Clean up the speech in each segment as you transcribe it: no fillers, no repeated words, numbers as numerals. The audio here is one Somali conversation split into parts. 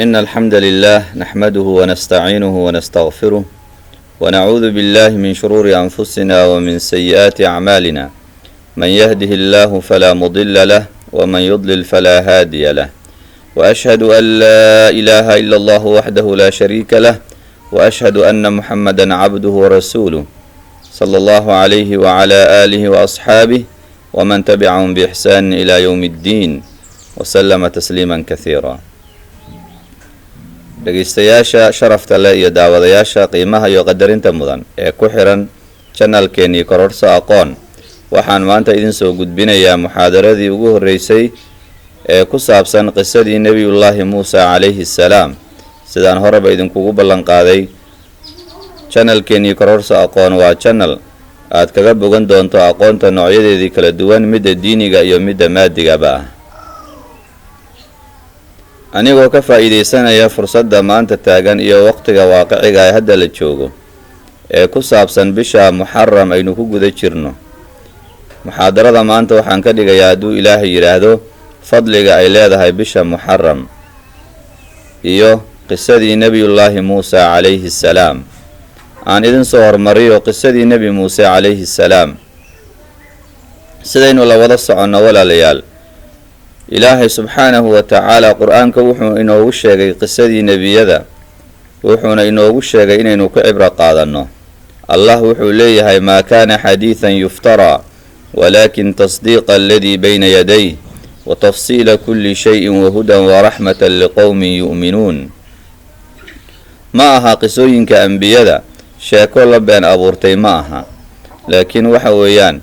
إن الحمد لله نحمده ونستعينه ونستغفره ونعوذ بالله من شرور أنفسنا ومن سيئات أعمالنا من يهده الله فلا مضل له ومن يضلل فلا هادي له وأشهد أن لا إله إلا الله وحده لا شريك له وأشهد أن محمدا عبده ورسوله صلى الله عليه وعلى آله وأصحابه ومن تبعهم بإحسان إلى يوم الدين وسلم تسليما كثيرا. dhegeystayaasha sharafta leh iyo daawadayaasha qiimaha iyo qadarinta mudan ee ku xiran channelkeennii kororso aqoon, waxaan maanta idin soo gudbinayaa muxaadaradii ugu horreysay ee ku saabsan qisadii nebiyullaahi muusa calayhi salaam. sidaan horeba idinkugu ballan qaaday, channelkeennii kororso aqoon waa channel aad kaga bogan doonto aqoonta noocyadeedii kala duwan, midda diiniga iyo midda maadigaba ah. anigoo ka faa'iidaysanaya fursadda maanta taagan iyo waqtiga waaqiciga ee hadda la joogo ee ku saabsan bisha muxaram aynu ku guda jirno, muxaadarada maanta waxaan ka dhigayaa hadduu ilaahay yidhaahdo fadliga ay leedahay bisha muxaram iyo qisadii nebiyullaahi muusa calayhi salaam. aan idin soo hormariyo qisadii nebi muuse calayhi salaam. sidaynu la wada soconno walaalayaal, ilaahay subxaanahu wa tacaala qur-aanka wuxuu inoogu sheegay qisadii nebiyada, wuxuuna inoogu sheegay inaynu ku cibro qaadanno. allah wuxuu leeyahay maa kaana xadiidan yuftaraa walaakin tasdiiqa aladii bayna yadayh wa tafsiila kulli shayin wahudan waraxmatan liqowmin yu'minuun. ma aha qisooyinka ambiyada sheeko la been abuurtay ma aha, laakiin waxa weeyaan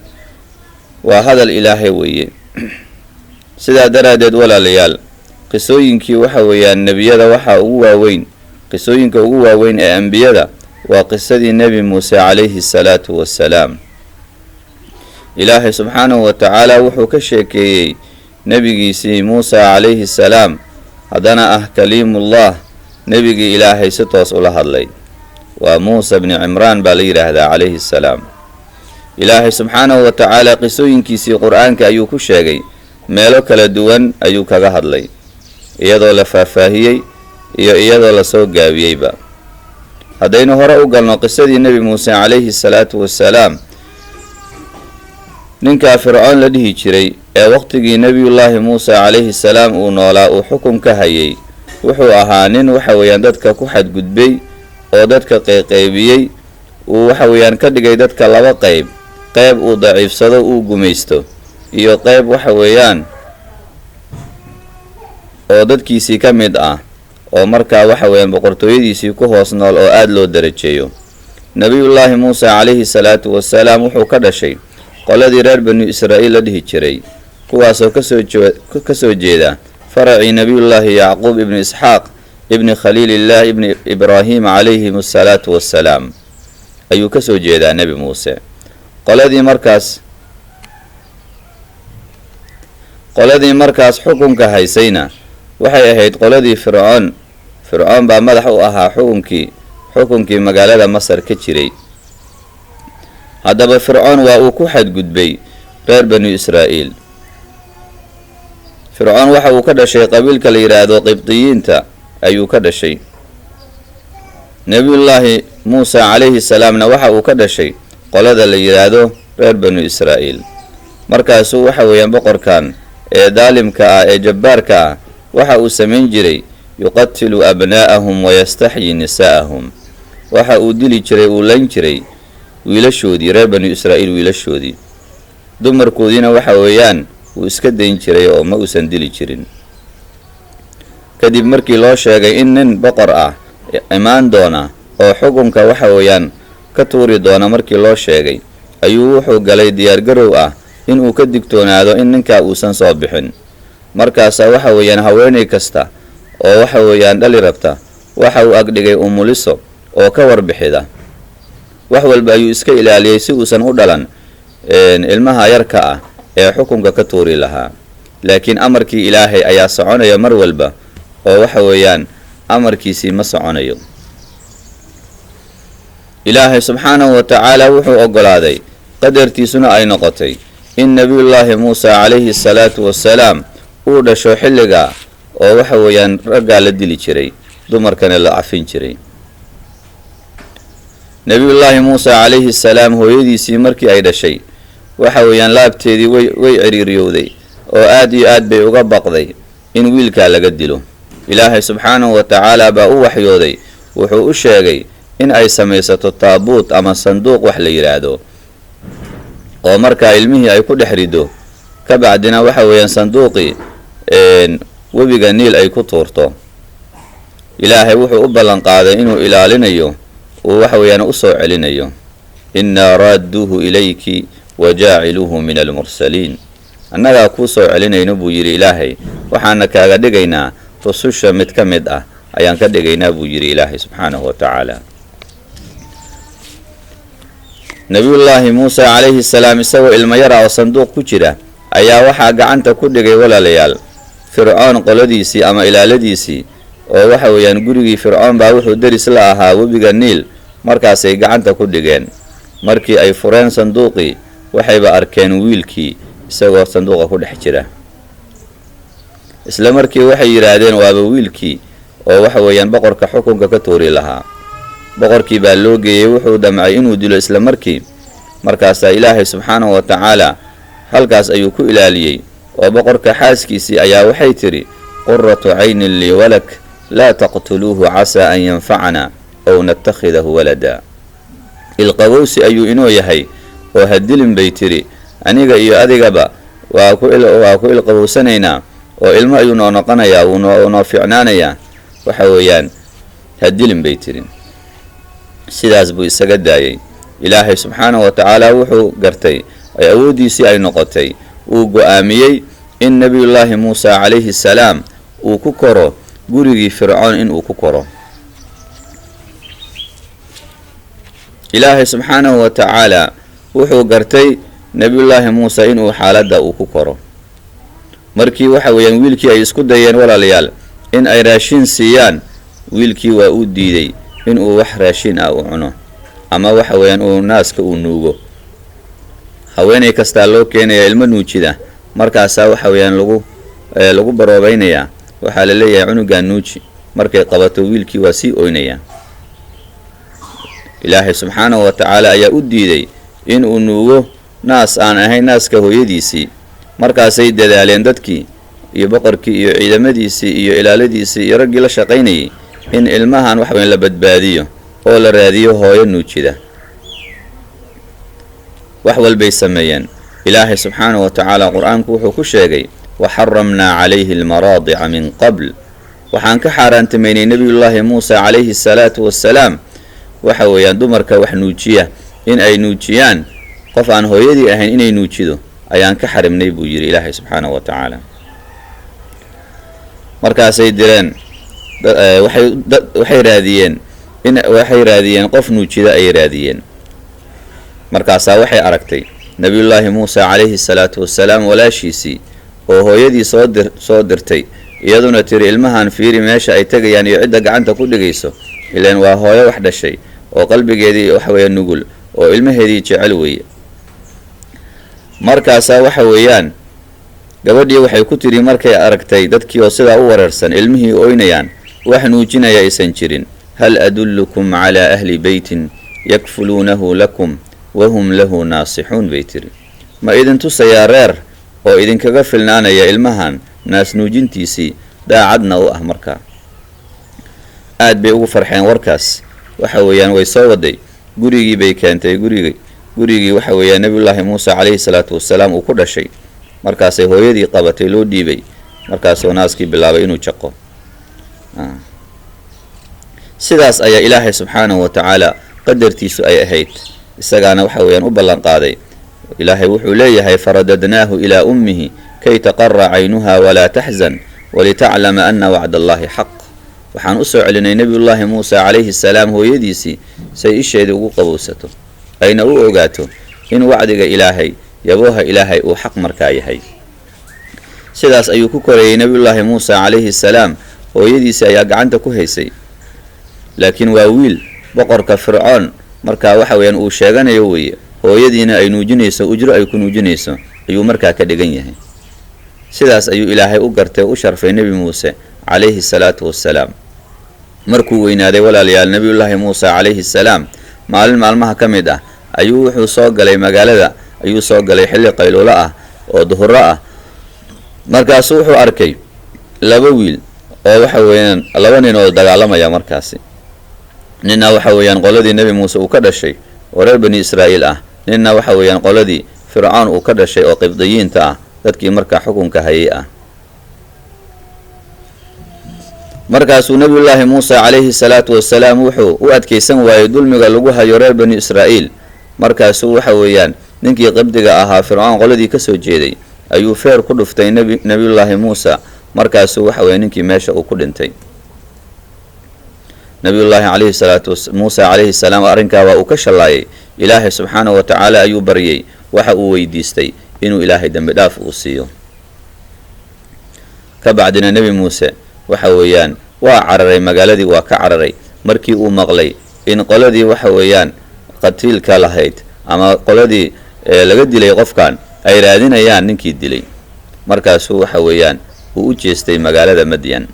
waa hadal ilaahay weeye. sidaa daraaddeed walaalayaal, qisooyinkii waxa weeyaan nebiyada waxaa ugu waaweyn, qisooyinka ugu waaweyn ee ambiyada waa qisadii nebi muuse calayhi salaatu wassalaam. ilaahay subxaanahu wa tacaala wuxuu ka sheekeeyey nebigiisii muusa calayhi salaam, haddana ah kaliimullah, nebigii ilaahay si toos ula hadlay. waa muusa bni cimraan baa la yidhaahdaa calayhi salaam. ilaahay subxaanahu wa tacaala qisooyinkiisii qur-aanka ayuu ku sheegay, meelo kala duwan ayuu kaga hadlay, iyadoo la faahfaahiyey iyo iyadoo lasoo gaabiyeyba. haddaynu hore u galno qisadii nebi muuse calayhi salaatu wassalaam, ninkaa fircoon la dhihi jiray ee waqtigii nebiyullaahi muusa calayhi salaam uu noolaa uu xukun ka hayay, wuxuu ahaa nin waxa weeyaan dadka ku xadgudbay oo dadka qeyqeybiyey, uu waxa weeyaan ka dhigay dadka laba qeyb uu daciifsado uu gumaysto, iyo qeyb waxa weeyaan oo dadkiisii ka mid ah oo markaa waxa weeyaan boqortooyadiisii ku hoos nool oo aada loo darajeeyo. nebiyullaahi muuse calayhi salaatu wassalaam wuxuu ka dhashay qoladii reer banu israa'iil la dhihi jiray, kuwaasoo kasoo jeeda faracii nebiyullaahi yacquub ibni isxaaq ibni khaliilillaah ibni ibraahim calayhim assalaatu wassalaam ayuu kasoo jeedaa nebi muuse. qoladii markaas xukunka haysayna waxay ahayd qoladii fircoon baa madax u ahaa xukunkii magaalada masar ka jiray. haddaba fircoon waa uu ku xadgudbay reer banu israa'iil. fircoon waxa uu ka dhashay qabiilka la yidhaahdo qibdiyiinta ayuu ka dhashay. nebiyullaahi muusa calayhi salaamna waxa uu ka dhashay qolada la yidhaahdo reer banu israa'iil. markaasuu waxa weeyaan boqorkan ee daalimka ah ee jabbaarka ah waxa uu samayn jiray yuqatilu abnaa'ahum wayastaxyi nisaa'ahum. waxa uu dili jiray, uu layn jiray wiilashoodii, reer banu israa'iil wiilashoodii. dumarkoodiina waxa weeyaan wuu iska dayn jiray oo ma uusan dili jirin. kadib markii loo sheegay in nin boqor ah imaan doona oo xukunka waxa weeyaan ka tuuri doona, markii loo sheegay ayuu wuxuu galay diyaargarow ah inuu ka digtoonaado in ninkaa uusan soo bixin. markaasaa waxa weeyaan haweenay kasta oo waxa weeyaan dhali rabta waxa uu agdhigay umuliso oo ka warbixida. wax walba ayuu iska ilaaliyey si uusan u dhalan ilmaha yarka ah ee xukunka ka tuuri lahaa. laakiin amarkii ilaahay ayaa soconaya mar walba, oo waxa weeyaan amarkiisii ma soconayo. ilaahay subxaanahu wa tacaala wuxuu oggolaaday, qadartiisuna ay noqotay in nebiyullaahi muusa calayhi salaatu wassalaam uu dhasho xilliga oo waxa weeyaan raggaa la dili jiray, dumarkana la cafin jiray. nebiyullaahi muusa calayhi salaam hooyadiisii markii ay dhashay waxa weeyaan laabteedii way ciriiriyowday oo aad iyo aad bay uga baqday in wiilkaa laga dilo. ilaahay subxaanahu wa tacaala baa u waxyooday, wuxuu u sheegay in ay samaysato taabuut ama sanduuq wax la yidhaahdo, oo markaa ilmihii ay ku dhex rido, ka bacdina waxa weeyaan sanduuqii webiga niil ay ku tuurto. ilaahay wuxuu u ballanqaaday inuu ilaalinayo uu waxa weeyaan u soo celinayo. innaa raadduuhu ilayki wajaaciluuhu min almursaliin, annagaa kuu soo celinayno buu yidhi ilaahay, waxaana kaaga dhigaynaa rususha mid ka mid ah ayaan ka dhigaynaa buu yidhi ilaahay subxaanahu wa tacaala. nebiyullaahi muusa calayhi salaam isagoo ilmo yara oo sanduuq ku jira ayaa waxaa gacanta ku dhigay walaalayaal fircoon qoladiisii ama ilaaladiisii, oo waxa weeyaan gurigii fircoon baa wuxuu deris la ahaa webiga niil, markaasay gacanta ku dhigeen. markii ay fureen sanduuqii waxayba arkeen wiilkii isagoo sanduuqa ku dhex jira. isla markii waxay yidhaahdeen waaba wiilkii oo waxa weeyaan boqorka xukunka ka tuuri lahaa. boqorkii baa loo geeyey, wuxuu damcay inuu dilo isla markii. markaasaa ilaahay subxaanahu wa tacaala halkaas ayuu ku ilaaliyey, oo boqorka xaaskiisii ayaa waxay tidhi quratu caynin lii walak laa taqtuluuhu casaa an yanfacana ow natakhidahu walada. ilqabowsi ayuu inoo yahay oo ha dilin bay tidhi, aniga iyo adigaba waa ku ilqabowsanaynaa oo ilmo ayuu noo noqonayaa, wuu noo fiicnaanayaa, waxa weeyaan ha dilin bay tidhi. sidaas buu isaga daayey. ilaahay subxaanahu wa tacaala wuxuu gartay ay awooddiisii ay noqotay, uu go'aamiyey in nebiyullaahi muusa calayhi salaam uu ku koro gurigii fircoon inuu ku koro. ilaahay subxaanahu wa tacaala wuxuu gartay nebiyullaahi muusa inuu xaaladda uu ku koro. markii waxa weeyaan wiilkii ay isku dayeen walaalayaal in ay raashin siiyaan, wiilkii waa uu diiday inuu wax raashin ah u cuno ama waxa weeyaan uu naaska uu nuugo. haweenay kastaa loo keenayaa ilmo nuujida, markaasaa waxa weeyaan lagu baroobaynayaa, waxaa la leeyahay cunugaa nuuji. markay qabato wiilkii waa sii oynayaa. ilaahay subxaanahu wa tacaala ayaa u diiday inuu nuugo naas aan ahayn naaska hooyadiisii. markaasay dadaaleen dadkii iyo boqorkii iyo ciidamadiisii iyo ilaaladiisii iyo raggii la shaqaynayay in ilmahan wax weyn la badbaadiyo oo la raadiyo hooyo nuujida. wax walbay sameeyeen. ilaahay subxaanahu wa tacaala qur-aanku wuxuu ku sheegay waxaramnaa calayhi almaraadica min qabl, waxaan ka xaaraantimaynay nebiyullaahi muusa calayhi salaatu wassalaam waxa weeyaan dumarka wax nuujiya in ay nuujiyaan qof aan hooyadii ahayn inay nuujido ayaan ka xarimnay buu yidhi ilaahay subxaanahu wa tacaala. markaasay direen waxay raadiyeen qof nuujida ayay raadiyeen. markaasaa waxay aragtay nebiyullaahi muusa calayhi salaatu wassalaam walaashiisii oo hooyadii soo dirtay, iyaduna tiri ilmahan fiiri meesha ay tegayaan iyo cidda gacanta ku dhigayso, ilaan waa hooyo wax dhashay oo qalbigeedii waxa weeya nugul oo ilmaheedii jecel weeye. markaasaa waxa weeyaan gabadhii waxay ku tidhi markay aragtay dadkii oo sidaa u wareersan, ilmihii oynayaan, wax nuujinaya aysan jirin, hal adullukum calaa ahli beytin yakfuluunahu lakum wahum lahu naasixuun bay tiri, ma idin tusayaa reer oo idinkaga filnaanaya ilmahan naas nuujintiisii daacadna u ah. markaa aad bay ugu farxeen warkaas. waxa weeyaan way soo waday, gurigii bay keentay, gurigii waxa weeyaan nebiyullaahi muusa calayhi salaatu wassalaam uu ku dhashay. markaasay hooyadii qabatay, loo dhiibay, markaasuu naaskii bilaabay inuu jaqo. sidaas ayaa ilaahay subxaanahu wa tacaala qadartiisu ay ahayd, isagaana waxa weeyaan u ballanqaaday. ilaahay wuxuu leeyahay faradadnaahu ilaa ummihi kay taqara caynuha walaa taxzan walitaclama ana wacd allaahi xaq. waxaan u soo celinay nebiyullaahi muusa calayhi salaam hooyadiisii say isheedii ugu qabowsato, ayna u ogaato in wacdiga ilaahay yabooha ilaahay uu xaq markaa yahay. sidaas ayuu ku korayey nebiyullaahi muusa calayhi salaam. hooyadiisii ayaa gacanta ku haysay, laakiin waa wiil boqorka fircoon markaa waxa weeyaan uu sheeganayo weeye, hooyadiina ay nuujinayso, ujro ay ku nuujinayso ayuu markaa ka dhigan yahay. sidaas ayuu ilaahay u gartay u sharfay nebi muuse calayhi salaatu wassalaam. markuu weynaaday walaalayaal nebiyullaahi muuse calayhi salaam maalin maalmaha ka mid ah ayuu wuxuu soo galay magaalada, ayuu soo galay xilli qayluulo ah oo duhuro ah. markaasuu wuxuu arkay laba wiil oo waxa weeyaan laba nin oo dagaalamaya. markaasi ninna waxa weeyaan qoladii nebi muuse uu ka dhashay oo reer bani israa'iil ah, ninna waxa weeyaan qoladii fircoon uu ka dhashay oo qibdiyiinta ah, dadkii markaa xukunka hayay ah. markaasuu nebiyullaahi muuse calayhi salaatu wassalaam wuxuu u adkaysan waayey dulmiga lagu hayo reer bani israa'iil. markaasuu waxa weeyaan ninkii qibdiga ahaa fircoon qoladii ka soo jeeday ayuu feer ku dhuftay nebiyullaahi muuse. markaasuu waxa weeye ninkii meesha uu ku dhintay. nebiyullaahi muuse calayhi salaam arrinkaa waa uu ka shallaayay. ilaahay subxaanahu wa tacaala ayuu baryay, waxa uu weydiistay inuu ilaahay dembi dhaaf uu siiyo. ka bacdina nebi muuse waxa weeyaan waa cararay, magaaladii waa ka cararay markii uu maqlay in qoladii waxa weeyaan qatiilka lahayd ama qoladii laga dilay qofkan ay raadinayaan ninkii dilay. markaasuu waxa weeyaan uu u jeestay magaalada madyan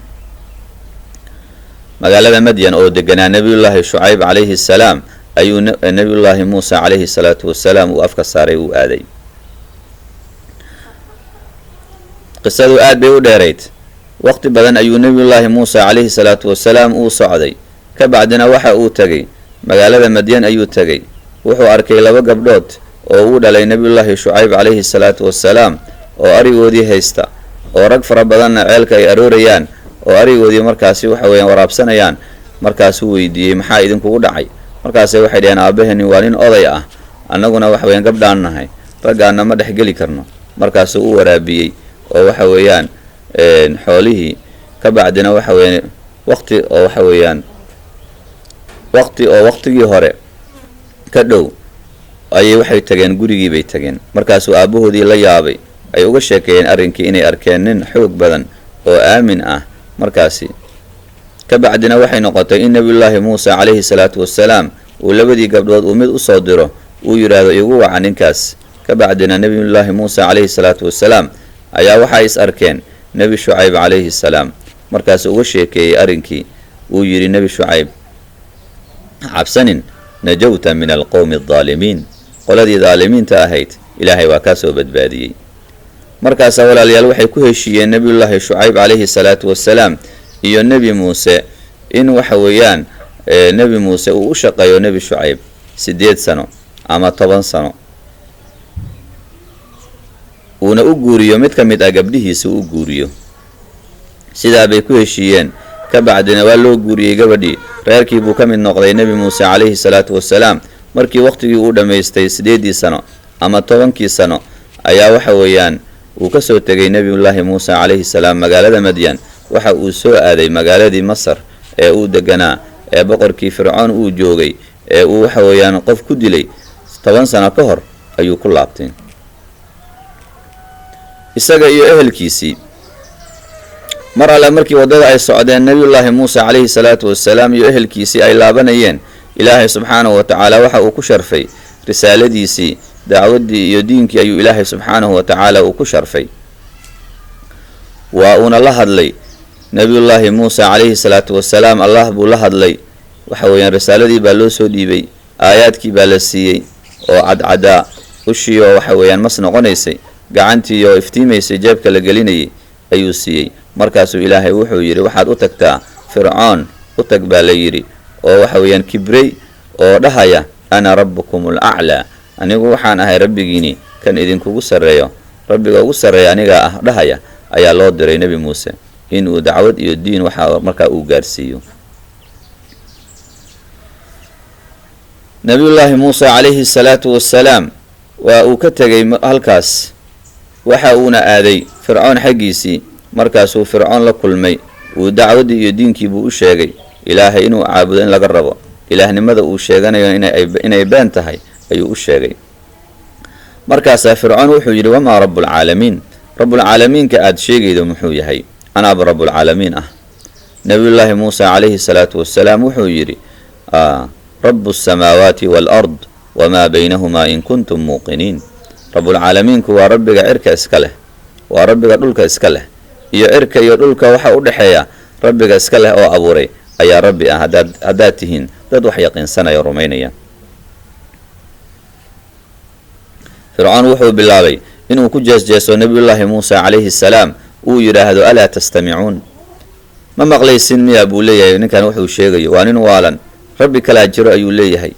oo deganaa nebiyullaahi shucayb calayhi salaam ayuu nebiyullaahi muuse calayhi salaatu wassalaam uu afka saaray uu aaday. qisadu aad bay u dheerayd, waqti badan ayuu nebiyullaahi muuse calayhi salaatu wassalaam uu socday. ka bacdina waxa uu tegey magaalada madyan ayuu tegey. wuxuu arkay laba gabdhood oo uu dhalay nebiyullaahi shucayb calayhi salaatu wassalaam oo arigoodii haysta, oo rag fara badanna ceelka ay aroorayaan oo arigoodii markaasi waxa weeyaan waraabsanayaan. markaasuu weydiiyey maxaa idinkugu dhacay. markaasay waxay dhaheen aabaheni waa nin oday ah, annaguna waxa weeyaan gabdhaan nahay, raggaanna ma dhex geli karno. markaasuu u waraabiyey oo waxa weeyaan xoolihii. ka bacdina waxa weeye waqtigii hore ka dhow ayay waxay tageen, gurigii bay tageen. markaasuu aabbahoodii la yaabay, ay uga sheekeeyeen arrinkii inay arkeen nin xoog badan oo aamin ah. markaasi ka bacdina waxay noqotay in nebiyullaahi muuse calayhi salaatu wassalaam uu labadii gabdhood uu mid u soo diro, uu yidhaahdo igu waca ninkaas. ka bacdina nebiyullaahi muuse calayhi salaatu wassalaam ayaa waxay is arkeen nebi shucayb calayhi salaam. markaasuu uga sheekeeyey arrinkii. uu yidhi nebi shucayb, cabsanin, najawta min alqowmi aldaalimiin, qoladii daalimiinta ahayd ilaahay waa kaa soo badbaadiyey. markaasaa walaalayaal waxay ku heshiiyeen nebiyullaahi shucayb calayhi salaatu wassalaam iyo nebi muuse in waxa weeyaan nebi muuse uu u shaqeeyo nebi shucayb 8 sano ama 10 sano, uuna u guuriyo mid ka mid ah gabdhihiisa u guuriyo. sidaa bay ku heshiiyeen. ka bacdina waa loo guuriyey gabadhii, reerkii buu ka mid noqday nebi muuse calayhi salaatu wassalaam. markii waqtigii uu dhammaystay 8 sano ama 10 sano ayaa waxa weeyaan uu ka soo tegay nebiyullaahi muuse calayhi salaam magaalada madyan. waxa uu soo aaday magaaladii masar ee uu deganaa, ee boqorkii fircoon uu joogay, ee uu waxa weeyaan qof ku dilay 10 sano ka hor ayuu ku laabtay isaga iyo ehelkiisii. mar alle markii waddada ay socdeen nebiyullaahi muuse calayhi salaatu wassalaam iyo ehelkiisii ay laabanayeen, ilaahay subxaanahu wa tacaala waxa uu ku sharfay risaaladiisii, dacwaddii iyo diinkii ayuu ilaahay subxaanahu wa tacaala uu ku sharfay. waa uuna la hadlay nebiyullaahi muuse calayhi salaatu wassalaam. allah buu la hadlay, waxa weeyaan risaaladii baa loo soo dhiibay, aayaadkii baa la siiyey oo cadcadaa, ushii oo waxa weeyaan mas noqonaysay, gacantii oo iftiimaysay jeebka la gelinayay ayuu siiyey. markaasuu ilaahay wuxuu yidhi waxaad u tagtaa fircoon, u tag baa la yidhi, oo waxa weeyaan kibrey oo dhahaya ana rabbukum alaclaa, anigu waxaan ahay rabbigiini kan idinkugu sarreeyo, rabbiga ugu sarreeya anigaa ah dhahaya ayaa loo diray nebi muuse inuu dacwad iyo diin waxa markaa uu gaarsiiyo. nebiyullaahi muuse calayhi salaatu wassalaam waa uu ka tegey halkaas, waxa uuna aaday fircoon xaggiisii. markaasuu fircoon la kulmay, uu dacwaddii iyo diinkii buu u sheegay ilaahay inuu caabudo in laga rabo, ilaahnimada uu sheeganayo inay been tahay ayuu u sheegay. markaasaa fircoon wuxuu yidhi wamaa rabbulcaalamiin, rabbulcaalamiinka aad sheegaydo muxuu yahay? anaaba rabbulcaalamiin ah. nebiyullaahi muuse calayhi salaatu wassalaam wuxuu yidhi rabu asamaawaati waalard wamaa baynahumaa in kuntum muuqiniin, rabbulcaalamiinku waa rabbiga cirka iska leh waa rabbiga dhulka iska leh iyo cirka iyo dhulka waxa u dhexeeya rabbiga iska leh oo abuuray ayaa rabbi ah haddaad tihiin dad wax yaqiinsanaya rumaynaya. fircoon wuxuu bilaabay inuu ku jeesjeeso nebiyullaahi muusa calayhi salaam uu yidhaahdo alaa tastamicuun, ma maqlaysin miyaa buu leeyahay. ninkan wuxuu sheegayo waa nin waalan, rabbi kalaa jiro ayuu leeyahay.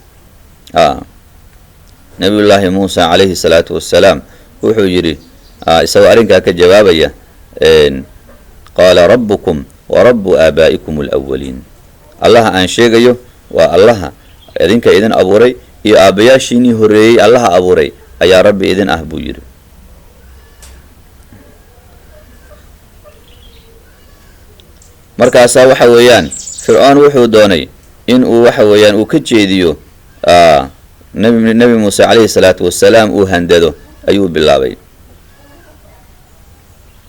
nebiyullaahi muusa calayhi salaatu wassalaam wuxuu yidhi isagoo arrinkaa ka jawaabaya qaala rabbukum wa rabbu aabaa'ikum alawaliin, allaha aan sheegayo waa allaha idinka idin abuuray iyo aabbayaashiinii horreeyey allaha abuuray ayaa rabbi idin ah buu yidhi. markaasaa waxa weeyaan fircoon wuxuu doonay in uu waxa weeyaan uu ka jeediyo nebi muuse calayhi salaatu wassalaam uu handado ayuu bilaabay.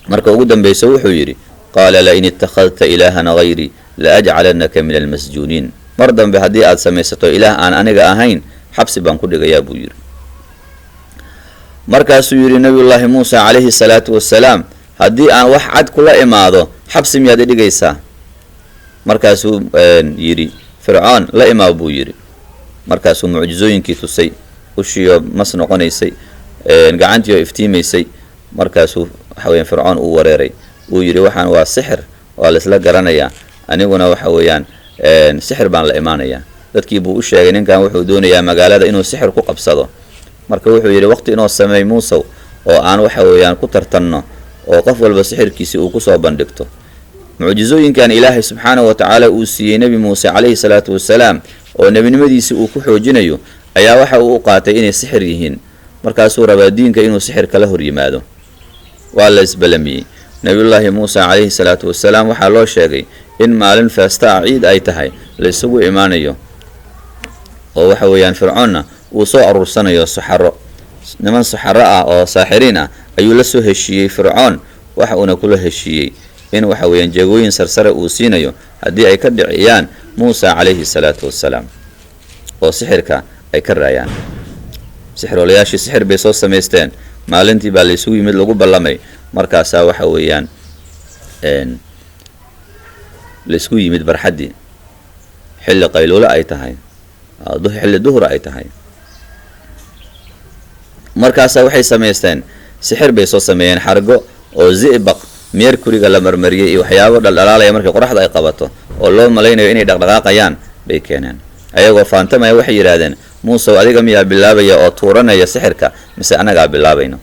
marka ugu dambeysa wuxuu yidhi qaala lain ittakhadta ilaahan hayrii la ajcalanaka min almasjuuniin, mar dambe haddii aad samaysato ilaah aan aniga ahayn xabsi baan ku dhigayaa buu yidhi. markaasuu yidhi nebiyullaahi muusa calayhi salaatu wassalaam haddii aan wax cad kula imaado xabsi miyaad i dhigaysaa? markaasuu yidhi fircoon la imaab buu yidhi. markaasuu mucjizooyinkii tusay, ushiioo mas noqonaysay, gacantiioo iftiimaysay. markaasuu waxa weeyaan fircoon uu wareeray, uu yidhi waxaan waa sixir, waa laisla garanayaa, aniguna waxa weeyaan sixir baan la imaanayaa. dadkii buu u sheegay ninkan wuxuu doonayaa magaalada inuu sixir ku qabsado. marka wuxuu yidhi waqti inoo sameey muusow oo aan waxa weeyaan ku tartanno oo qof walba sixirkiisii uu kusoo bandhigto. mucjizooyinkan ilaahay subxaanahu wa tacaala uu siiyey nebi muuse calayhi salaatu wassalaam oo nebinimadiisii uu ku xoojinayo ayaa waxa uu u qaatay inay sixir yihiin. markaasuu rabaa diinka inuu sixir kala hor yimaado. waa la isbalamiyey. nebiyullaahi muusa calayhi salaatu wassalaam waxaa loo sheegay in maalin feesta ah ciid ay tahay la isugu imaanayo oo waxa weeyaan fircoonna uu soo aruursanayo saxaro, niman saxaro ah oo saaxiriin ah ayuu la soo heshiiyey fircoon. waxa uuna kula heshiiyey in waxa weeyaan jeegooyin sarsare uu siinayo haddii ay ka dhiciyaan muusa calayhi salaatu wassalaam oo sixirka ay ka raayaan. sixiroolayaashii sixir bay soo samaysteen. maalintii baa la isugu yimid, lagu ballamay. markaasaa waxa weeyaan la isku yimid barxaddii xilli qayluule ay tahay, xilli duhur ay tahay. markaasaa waxay samaysteen sixir bay soo sameeyeen, xargo oo zibaq meerkuriga la marmariyey iyo waxyaabo dhaldhalaalaya markii qoraxda ay qabato oo loo malaynayo inay dhaqdhaqaaqayaan bay keeneen. ayagoo faantamaya waxay yidhaahdeen muusew adiga miyaa bilaabaya oo tuuranaya sixirka mise annagaa bilaabayno?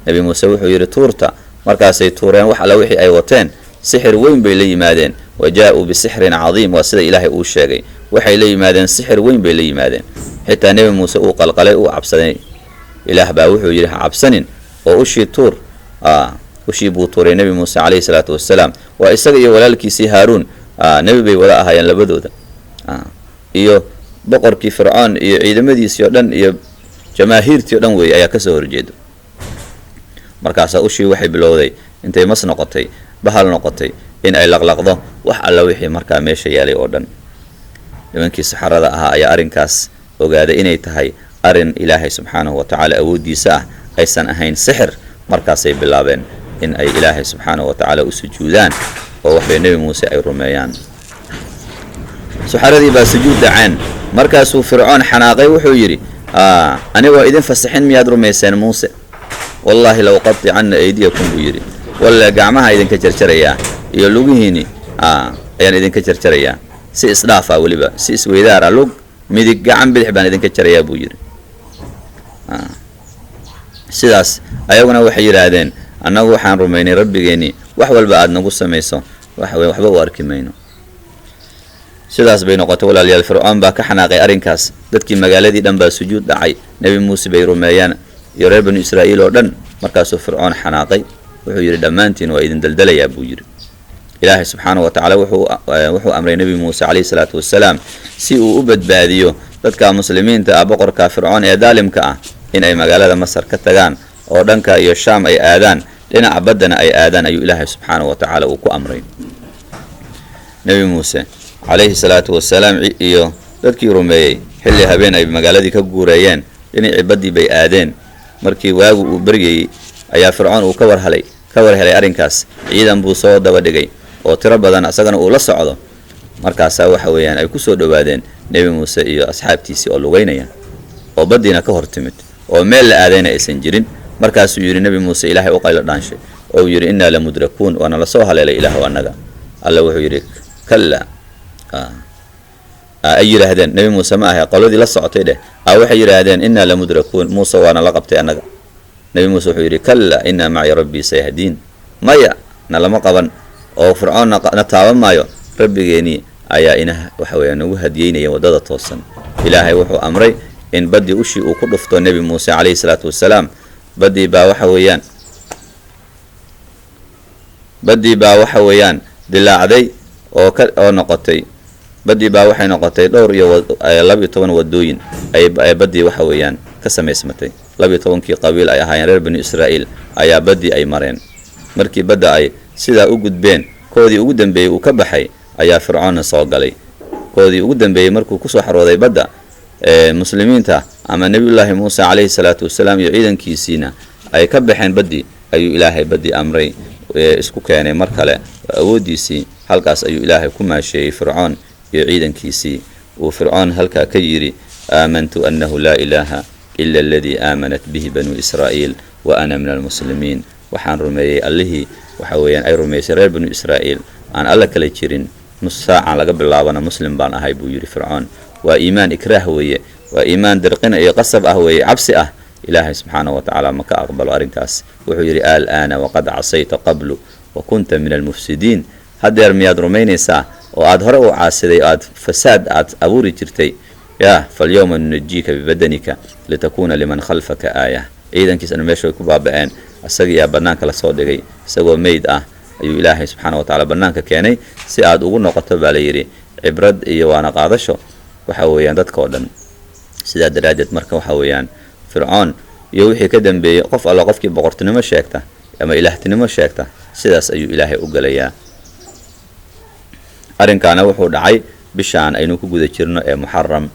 nebi muuse wuxuu yidhi tuurta. markaasay tuureen wax alla wixii ay wateen, sixir weyn bay la yimaadeen. wa jaa-uu bisixrin cadiim, waa sida ilaahay uu sheegay. waxay la yimaadeen sixir weyn bay la yimaadeen. xitaa nebi muuse uu qalqalay, uu cabsaday. ilaah baa wuxuu yidhi ha cabsanin oo ushii tuur. ushii buu tuuray nebi muuse calayhi salaatu wassalaam. waa isaga iyo walaalkiisii haaruun, nebi bay wada ahaayeen labadooda, iyo boqorkii fircoon iyo ciidamadiisii oo dhan iyo jamaahiirtii o dhan weeye ayaa kasoo horjeeda. markaasaa ushii waxay bilowday intay mas noqotay, bahal noqotay, in ay laqlaqdo wax alla wixii markaa meesha yaalay oo dhan. nimankii saxarada ahaa ayaa arrinkaas ogaaday inay tahay arrin ilaahay subxaanahu wa tacaala awooddiisa ah, aysan ahayn sixir. markaasay bilaabeen in ay ilaahay subxaanahu wa tacaala u sujuudaan oo waxbay nebi muuse ay rumeeyaan. saxaradii baa sujuud dhaceen. markaasuu fircoon xanaaqay, wuxuu yidhi anigoo idin fasaxin miyaad rumayseen muuse? wallaahi low qaticanna aydiyakum buu yidhi, walle gacmaha idinka jarjarayaa iyo lugihiini ayaan idinka jarjarayaa, si isdhaafa weliba si isweydaara, lug midig gacan bidix baan idinka jarayaa buu yidhi. sidaas ayaguna waxay yidhaahdeen annagu waxaan rumaynay rabbigeennii, wax walba aad nagu samayso waxba u arki mayno. sidaas bay noqotay walaalayaal. fircoon baa ka xanaaqay arrinkaas. dadkii magaaladii dhan baa sujuud dhacay. nebi muuse bay rumeeyaan iyo reer banu israa'iil oo dhan. markaasuu fircoon xanaaqay, wuxuu yidhi dhammaantiin waa idin daldalayaa buu yidhi. ilaahay subxaanahu wa tacaala wuxuu amray nebi muuse calayhi salaatu wassalaam si uu u badbaadiyo dadka muslimiinta ah boqorka fircoon ee daalimka ah in ay magaalada masar ka tagaan oo dhanka iyo shaam ay aadaan, dhinaca baddana ay aadaan ayuu ilaahay subxaanahu wa tacaala uu ku amray. nebi muuse calayhi salaatu wassalaam iyo dadkii rumeeyey xilli habeen ay magaaladii ka guureeyeen, dhinacii baddii bay aadeen. markii waagu uu beryayey ayaa fircoon uu ka warhalay ka war helay arrinkaas ciidan buu soo daba dhigay oo tiro badan asagana uu la socdo. markaasaa waxa weeyaan ay kusoo dhowaadeen nebi muuse iyo asxaabtiisii oo lugeynaya oo baddiina ka hor timid oo meel la aadayna aysan jirin. markaasuu yidhi nebi muuse ilaahay u qaylo dhaanshay oo yidhi innaa la mudrakuun waana la soo haleelay ilaahu annaga. alla wuxuu yidhi kalla ay yidhaahdeen nebi muuse ma ahay qoladii la socotay dheh waxay yidhaahdeen innaa la mudrakuun muuse waana la qabtay annaga. nebi muuse wuxuu yidhi kalla innaa maci rabbii sayahdiin maya na lama qaban oo fircoon na taaban maayo rabbigeenii ayaa waxa weeyaan nagu hadiyeynaya waddada toosan. ilaahay wuxuu amray in baddii ushii uu ku dhufto nebi muuse calayhi salaatu wassalaam. baddii baa waxa weeyaan dilaacday oo noqotay baddii baa waxay noqotay dhowr iyo 12 wadooyin ay baddii waxa weeyaan ka samaysmatay. 12kii qabiil ay ahaayeen reer bani israa'iil ayaa baddii ay mareen. markii badda ay sidaa u gudbeen koodii ugu dambeeyey uu ka baxay ayaa fircoonna soo galay. koodii ugu dambeeyey markuu kusoo xarooday badda muslimiinta ama nebiyullaahi muuse calayhi salaatu wassalaam iyo ciidankiisiina ay ka baxeen baddii ayuu ilaahay baddii amray isku keenay mar kale awooddiisii. halkaas ayuu ilaahay ku maasheeyey fircoon iyo ciidankiisii. uu fircoon halkaa ka yidhi aamantu annahu laa ilaaha ila aladii aamanat bihi banuu israa'iil wa ana min almuslimiin. waxaan rumeeyey allihii waxa weeyaan ay rumaysay reer banu israa'iil aan alla kala jirin. nus saacan laga bilaabana muslim baan ahay buu yidhi fircoon. waa iimaan ikraah weeye, waa iimaan dirqina iyo qasab ah weeye, cabsi ah. ilaahay subxaanahu watacaala ma ka aqbalo arrinkaas. wuxuu yidhi al'aana waqad casayta qablu wa kunta min almufsidiin. haddeer miyaad rumaynaysaa oo aad hore u caasiday oo aad fasaad aad abuuri jirtay. falyawma nunajiika bibadanika litakuuna liman khalfaka aayah. ciidankiisana meesha way ku baaba'een. isagiyaa bannaanka la soo dhigay isagoo meyd ah ayuu ilaahay subxaana watacaala bannaanka keenay si aad ugu noqoto baa la yidhi cibrad iyo waana qaadasho waxa weeyaan dadka oo dhan. sidaa daraaddeed marka waxa weeyaan fircoon iyo wixii ka dambeeyey qof alla qofkii boqortinimo sheegta ama ilaahtinimo sheegta sidaas ayuu ilaahay u galayaa. arrinkaana wuxuu dhacay bishaan aynu ku guda jirno ee muxaram.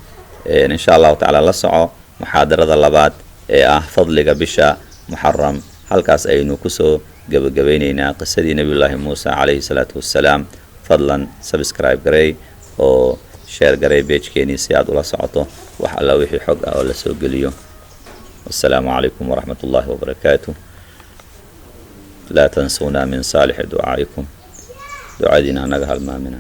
insha allahu tacaala la soco muxaadarada labaad ee ah fadliga bisha muxaram. halkaas aynu kusoo gabagabeynaynaa qisadii nebiyullaahi muuse calayhi salaatu wassalaam. fadlan subscribe garey oo share garey pagekeenii si aad ula socoto wax alla wixii xog ah oo la soo geliyo. wassalaamu calaykum waraxmat ullaahi wabarakaatuh. laa tansuuna min saalixi ducaa'ikum. ducadiina anaga halmaamina.